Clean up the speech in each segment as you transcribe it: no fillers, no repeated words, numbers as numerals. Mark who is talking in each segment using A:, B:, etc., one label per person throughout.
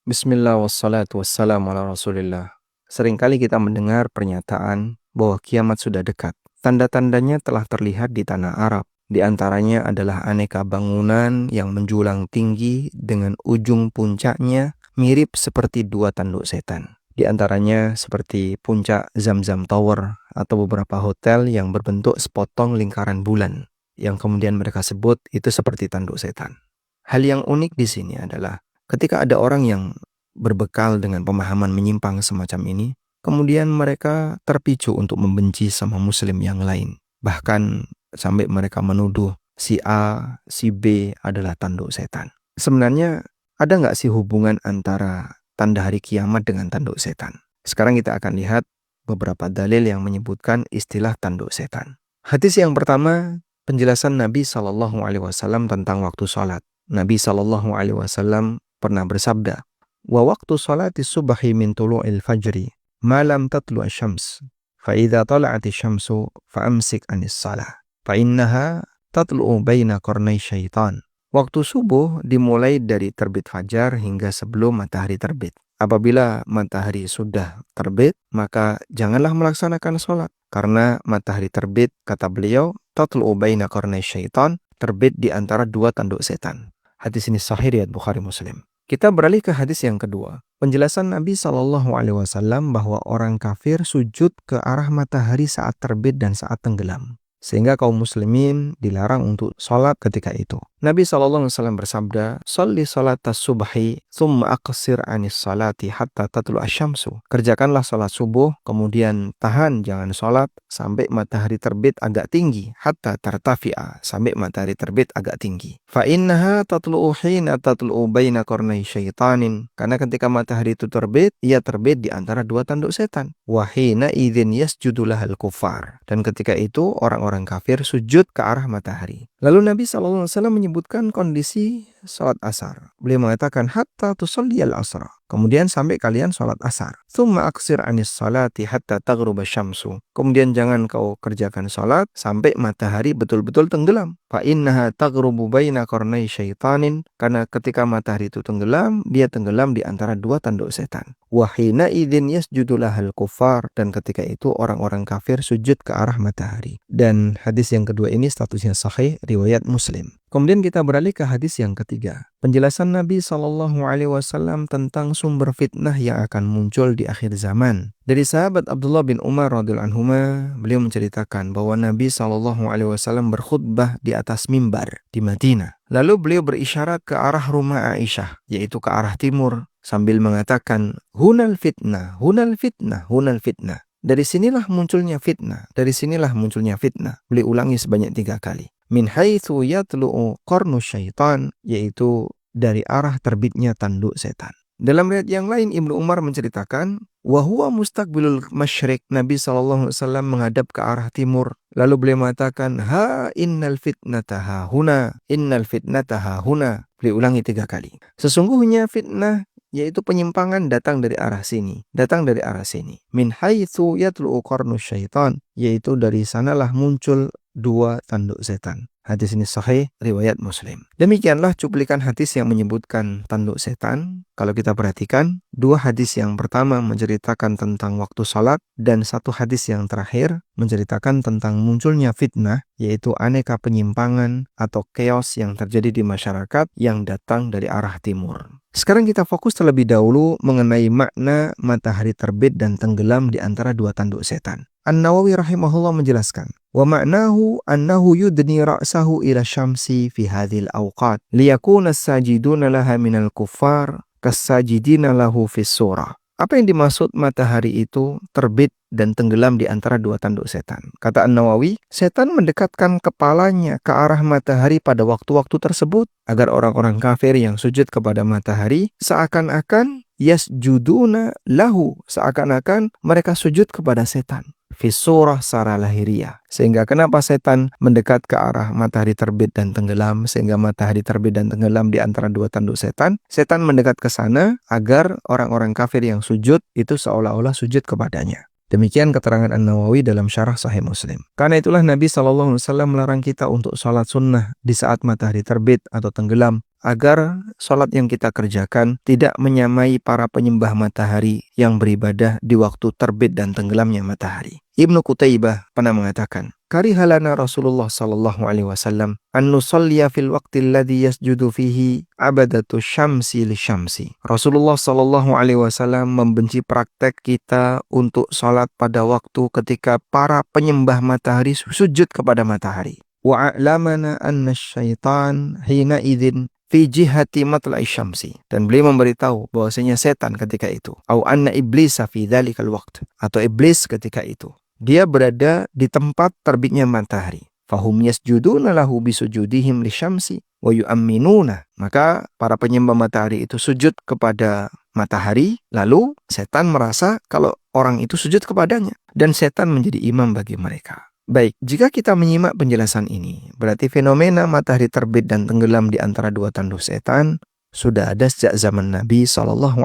A: Bismillah wassalatu wassalamu ala rasulillah. Seringkali kita mendengar pernyataan bahwa kiamat sudah dekat. Tanda-tandanya telah terlihat di tanah Arab. Di antaranya adalah aneka bangunan yang menjulang tinggi dengan ujung puncaknya mirip seperti dua tanduk setan. Di antaranya seperti puncak Zamzam Tower atau beberapa hotel yang berbentuk sepotong lingkaran bulan yang kemudian mereka sebut itu seperti tanduk setan. Hal yang unik di sini adalah ketika ada orang yang berbekal dengan pemahaman menyimpang semacam ini, kemudian mereka terpicu untuk membenci sama muslim yang lain. Bahkan sampai mereka menuduh si A, si B adalah tanduk setan. Sebenarnya ada nggak sih hubungan antara tanda hari kiamat dengan tanduk setan? Sekarang kita akan lihat beberapa dalil yang menyebutkan istilah tanduk setan. Hadis yang pertama, penjelasan Nabi SAW tentang waktu sholat. Nabi SAW pernah bersabda, wa waktu sholati subhi min tulu'il fajri ma lam tatlu' asyams fa idza tala'ati syamsu fa amsik anis salah fa innaha tatlu'u baina qarnai syaitan. Waktu subuh dimulai dari terbit fajar hingga sebelum matahari terbit. Apabila matahari sudah terbit, maka janganlah melaksanakan sholat. Karena matahari terbit, kata beliau, tatlu'u baina qarnai syaitan, terbit di antara dua tanduk setan. Hadis ini sahih riwayat Bukhari Muslim. Kita beralih ke hadis yang kedua. Penjelasan Nabi SAW bahwa orang kafir sujud ke arah matahari saat terbit dan saat tenggelam. Sehingga kaum muslimin dilarang untuk sholat ketika itu. Nabi SAW bersabda, "Sholli sholatas subhi, thumma aqsir anis salati hatta tatlu asyamsu." Kerjakanlah sholat subuh, kemudian tahan jangan sholat sampai matahari terbit agak tinggi, hatta tartafi'a, sampai matahari terbit agak tinggi. Fa innaha tatlu'u hina tatlu'u baina qarnai syaitanin. Karena ketika matahari itu terbit, ia terbit di antara dua tanduk setan. Wa hina idzin yasjudu lahal kufar. Dan ketika itu orang-orang kafir sujud ke arah matahari. Lalu Nabi SAW menyebutkan kondisi sholat asar. Beliau mengatakan hatta tusalliyal asra. Kemudian sampai kalian sholat asar. Tsumma aksir anis salati hatta taghruba syamsu. Kemudian jangan kau kerjakan sholat sampai matahari betul-betul tenggelam. Fa innaha taghrubu baina qarnai syaitanin. Karena ketika matahari itu tenggelam, dia tenggelam di antara dua tanduk setan. Wa hina idzin yasjudu lahal kufar. Dan ketika itu orang-orang kafir sujud ke arah matahari. Dan hadis yang kedua ini statusnya sahih riwayat Muslim. Kemudian kita beralih ke hadis yang ketiga. Penjelasan Nabi SAW tentang sumber fitnah yang akan muncul di akhir zaman. Dari sahabat Abdullah bin Umar radhiyallahu anhuma, beliau menceritakan bahwa Nabi SAW berkhutbah di atas mimbar di Madinah. Lalu beliau berisyarat ke arah rumah Aisyah, yaitu ke arah timur, sambil mengatakan, hunal fitnah, hunal fitnah, hunal fitnah. Dari sinilah munculnya fitnah, dari sinilah munculnya fitnah. Beliau ulangi sebanyak 3 kali. Min haitsu yatlu'u qarnu syaitan, yaitu dari arah terbitnya tanduk setan. Dalam riwayat yang lain Ibnu Umar menceritakan, wa huwa mustaqbilul masyriq, Nabi SAW menghadap ke arah timur. Lalu beliau mengatakan, ha innal fitnata ha huna, innal fitnata ha huna. Beliau ulangi 3 kali. Sesungguhnya fitnah yaitu penyimpangan datang dari arah sini, datang dari arah sini. Min haitsu yatlu'u qarnu syaitan, yaitu dari sanalah muncul dua tanduk setan. Hadis ini sahih riwayat Muslim. Demikianlah cuplikan hadis yang menyebutkan tanduk setan. Kalau kita perhatikan, 2 hadis yang pertama menceritakan tentang waktu salat, dan 1 hadis yang terakhir menceritakan tentang munculnya fitnah, yaitu aneka penyimpangan atau chaos yang terjadi di masyarakat yang datang dari arah timur. Sekarang kita fokus terlebih dahulu mengenai makna matahari terbit dan tenggelam di antara 2 tanduk setan. An-Nawawi rahimahullah menjelaskan, wa ma'nahu annahu yudni ra'sahu ila syamsi fi hadhil awqat liyakuna as-sajiduna laha minal kuffar kas-sajidina lahu fis surah. Apa yang dimaksud matahari itu terbit dan tenggelam di antara 2 tanduk setan? Kata An-Nawawi, setan mendekatkan kepalanya ke arah matahari pada waktu-waktu tersebut agar orang-orang kafir yang sujud kepada matahari seakan-akan yasjuduna lahu, seakan-akan mereka sujud kepada setan. Fisurah secara lahiriah. Sehingga kenapa setan mendekat ke arah matahari terbit dan tenggelam, sehingga matahari terbit dan tenggelam di antara 2 tanduk setan. Setan mendekat ke sana agar orang-orang kafir yang sujud itu seolah-olah sujud kepadanya. Demikian keterangan An-Nawawi dalam syarah Sahih Muslim. Karena itulah Nabi SAW melarang kita untuk sholat sunnah di saat matahari terbit atau tenggelam, agar sholat yang kita kerjakan tidak menyamai para penyembah matahari yang beribadah di waktu terbit dan tenggelamnya matahari. Ibnu Qutaibah pernah mengatakan, karihalana Rasulullah sallallahu alaihi wasallam an nusalliya fil waqti alladhi yasjudu fihi abadatu syamsi li syamsi. Rasulullah sallallahu alaihi wasallam membenci praktek kita untuk salat pada waktu ketika para penyembah matahari sujud kepada matahari. Wa a'lamana anna syaitan hina idzin fi jihati matla'i syamsi, dan beliau memberitahu bahwasanya setan ketika itu, au anna iblisa fi dzalikal waqt, atau iblis ketika itu dia berada di tempat terbitnya matahari. Fahum yasjuduna lahu bisujudihim lisyamsi wa yu'minuna. Maka para penyembah matahari itu sujud kepada matahari, lalu setan merasa kalau orang itu sujud kepadanya, dan setan menjadi imam bagi mereka. Baik, jika kita menyimak penjelasan ini, berarti fenomena matahari terbit dan tenggelam di antara dua tanduk setan sudah ada sejak zaman Nabi SAW.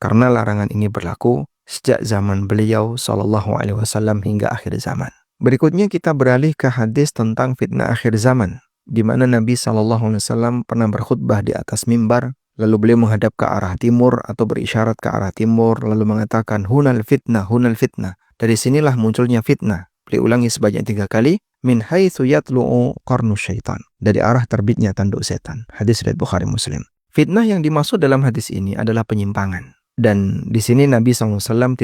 A: Karena larangan ini berlaku sejak zaman beliau SAW hingga akhir zaman. Berikutnya kita beralih ke hadis tentang fitnah akhir zaman, di mana Nabi SAW pernah berkhutbah di atas mimbar, lalu beliau menghadap ke arah timur atau berisyarat ke arah timur, lalu mengatakan hunal fitnah, hunal fitnah. Dari sinilah munculnya fitnah. Beliau ulangi sebanyak 3 kali, min haitsu yatlu'u qarnu syaitan, dari arah terbitnya tanduk setan. Hadis riwayat Bukhari Muslim. Fitnah yang dimaksud dalam hadis ini adalah penyimpangan. Dan di sini Nabi SAW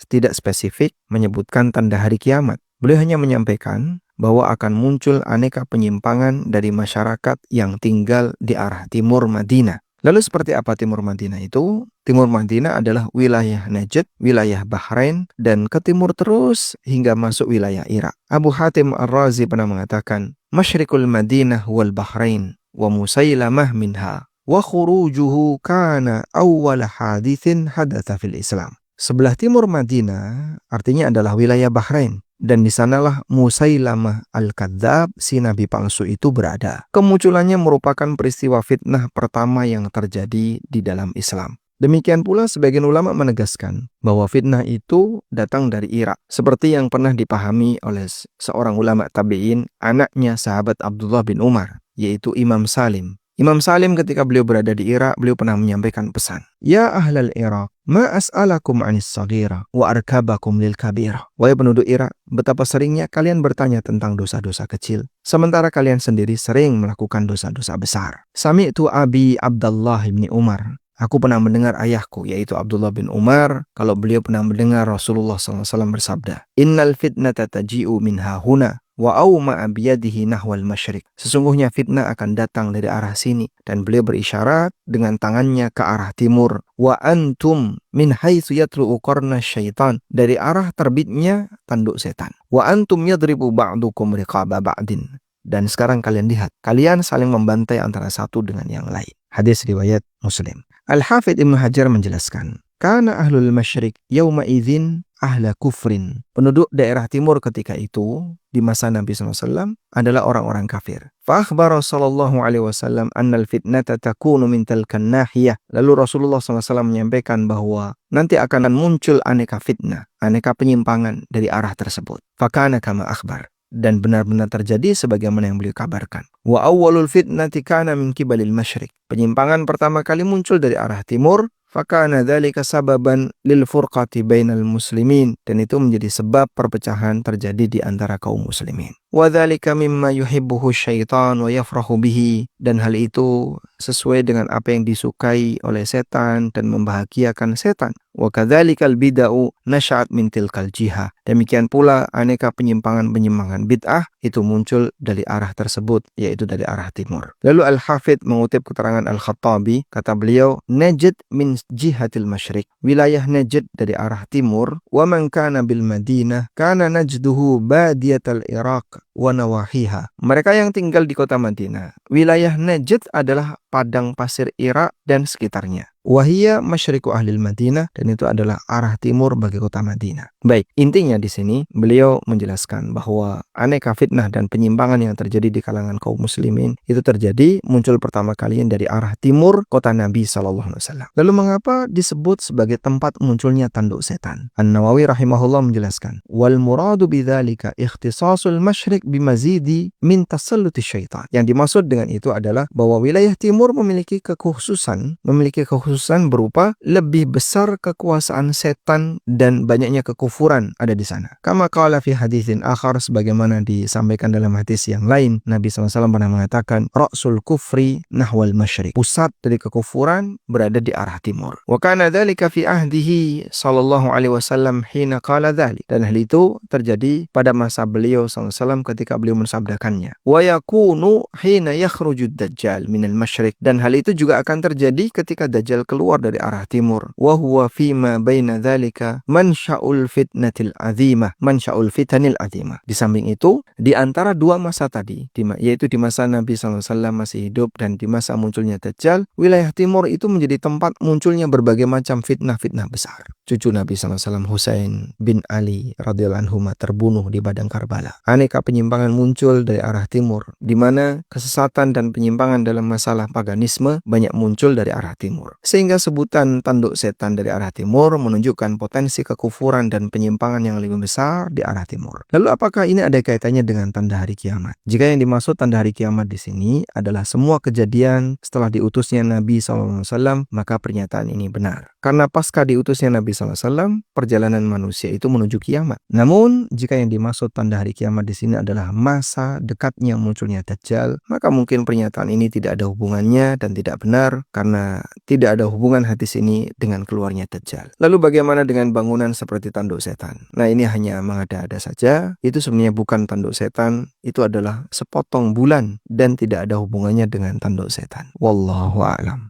A: tidak spesifik menyebutkan tanda hari kiamat. Beliau hanya menyampaikan bahwa akan muncul aneka penyimpangan dari masyarakat yang tinggal di arah timur Madinah. Lalu seperti apa timur Madinah itu? Timur Madinah adalah wilayah Najd, wilayah Bahrain, dan ke timur terus hingga masuk wilayah Irak. Abu Hatim Ar-Razi pernah mengatakan, Masyrikul Madinah wal Bahrain, wa Musailamah minha, wa khurujuhu kana awwal hadithin hadatha fil Islam. Sebelah timur Madinah artinya adalah wilayah Bahrain, dan di sanalah Musailamah al-Kadzab, si nabi palsu itu berada. Kemunculannya merupakan peristiwa fitnah pertama yang terjadi di dalam Islam. Demikian pula sebagian ulama menegaskan bahwa fitnah itu datang dari Irak, seperti yang pernah dipahami oleh seorang ulama tabi'in, anaknya sahabat Abdullah bin Umar, yaitu Imam Salim. Imam Salim ketika beliau berada di Irak, beliau pernah menyampaikan pesan, Ya ahlal Irak, ma as'alakum anis saghira wa arkabakum lil kabira. Wahai penduduk Irak, betapa seringnya kalian bertanya tentang dosa-dosa kecil, sementara kalian sendiri sering melakukan dosa-dosa besar. Sami'tu Abi Abdullah bin Umar. Aku pernah mendengar ayahku, yaitu Abdullah bin Umar, kalau beliau pernah mendengar Rasulullah SAW bersabda, Innal fitnata taji'u min hahuna, wa awma'a biyadihi nahwal masyrik. Sesungguhnya fitnah akan datang dari arah sini, dan beliau berisyarat dengan tangannya ke arah timur. Wa antum min haitsu yatlu'u qarna syaitan, dari arah terbitnya tanduk setan. Wa antum yadribu ba'dukum riqaba ba'din. Dan sekarang kalian lihat, kalian saling membantai antara satu dengan yang lain. Hadis riwayat Muslim. Al-Hafidh Ibnu Hajar menjelaskan, Kana ahlul masyrik yawma idzin ahla kufrin. Penduduk daerah timur ketika itu, di masa Nabi SAW, adalah orang-orang kafir. Fa akhbara sallallahu alaihi wasallam annal fitnata takunu min tilkan nahiyah. Lalu Rasulullah SAW menyampaikan bahwa nanti akan muncul aneka fitnah, aneka penyimpangan dari arah tersebut. Fakana kama akhbar. Dan benar-benar terjadi sebagaimana yang beliau kabarkan. Wa awwalul fitnati kana min kibalil masyrik. Penyimpangan pertama kali muncul dari arah timur. Fakana dzalika sababan lil furqati bainal muslimin, dan itu menjadi sebab perpecahan terjadi di antara kaum muslimin. Wa dzalika mimma yuhibbuhu syaitan wa yafrahu bihi, dan hal itu sesuai dengan apa yang disukai oleh setan dan membahagiakan setan. Wa kadzalikal bid'ah nasya'at min tilkal jihah. Demikian pula aneka penyimpangan-penyimpangan bid'ah itu muncul dari arah tersebut, yaitu dari arah timur. Lalu Al-Hafidh mengutip keterangan Al-Khattabi, kata beliau, Najd min jihatil masyrik, wilayah Najd dari arah timur, wa man kana bil Madinah kana najduhu badiyatal Iraq, wa nawahiha. Mereka yang tinggal di kota Madinah. Wilayah Najd adalah padang pasir Irak dan sekitarnya. Wahia masyriqu ahlil Madinah, dan itu adalah arah timur bagi kota Madinah. Baik, intinya di sini beliau menjelaskan bahwa aneka fitnah dan penyimpangan yang terjadi di kalangan kaum muslimin itu terjadi muncul pertama kali dari arah timur kota Nabi SAW. Lalu mengapa disebut sebagai tempat munculnya tanduk setan? An-Nawawi rahimahullah menjelaskan, wal muradu bidzalika ikhtisasul masyriq bimazidi min tasalluti syaitan. Yang dimaksud dengan itu adalah bahwa wilayah timur memiliki kekhususan berupa lebih besar kekuasaan setan dan banyaknya kekufuran ada di sana. Kama qala fi haditsin akhar, sebagaimana disampaikan dalam hadis yang lain, Nabi SAW pernah mengatakan, ra'sul kufri nahwal masyriq. Pusat dari kekufuran berada di arah timur. Wa kana dzalika fi ahdihi sallallahu alaihi wasallam hina qala dzalik. Dan hal itu terjadi pada masa beliau SAW ketika beliau mensabdakannya. Wa yakunu hina yakhrujud dajjal minal masyriq. Dan hal itu juga akan terjadi ketika Dajjal keluar dari arah timur. Wa huwa fima baina dzalika mansya'ul fitanil azimah. Di samping itu, di antara dua masa tadi, yaitu di masa Nabi SAW masih hidup dan di masa munculnya Dajjal, wilayah timur itu menjadi tempat munculnya berbagai macam fitnah-fitnah besar. Cucu Nabi SAW Husain bin Ali radhiyallahu anhu terbunuh di padang Karbala. Aneka penyimpangan muncul dari arah timur, di mana kesesatan dan penyimpangan dalam masalah paganisme banyak muncul dari arah timur. Sehingga sebutan tanduk setan dari arah timur menunjukkan potensi kekufuran dan penyimpangan yang lebih besar di arah timur. Lalu apakah ini ada kaitannya dengan tanda hari kiamat? Jika yang dimaksud tanda hari kiamat di sini adalah semua kejadian setelah diutusnya Nabi SAW, maka pernyataan ini benar. Karena pasca diutusnya Nabi SAW, perjalanan manusia itu menuju kiamat. Namun, jika yang dimaksud tanda hari kiamat di sini adalah masa dekatnya munculnya Dajjal, maka mungkin pernyataan ini tidak ada hubungannya dan tidak benar, karena tidak ada hubungan hadis ini dengan keluarnya Dajjal. Lalu bagaimana dengan bangunan seperti tanduk setan? Nah, ini hanya mengada-ada saja. Itu sebenarnya bukan tanduk setan, itu adalah sepotong bulan dan tidak ada hubungannya dengan tanduk setan. Wallahu a'lam.